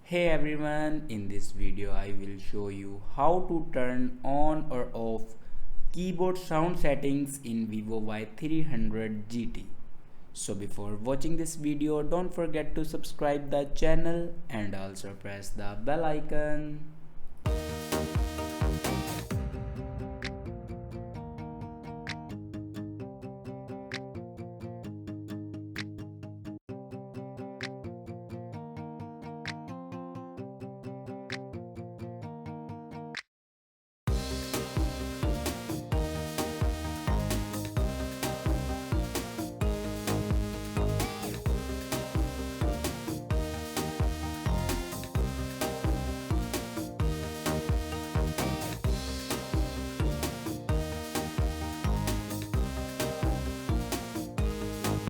Hey everyone, in this video I will show you how to turn on or off keyboard sound settings in Vivo Y300 GT. So before watching this video, don't forget to subscribe the channel and also press the bell icon.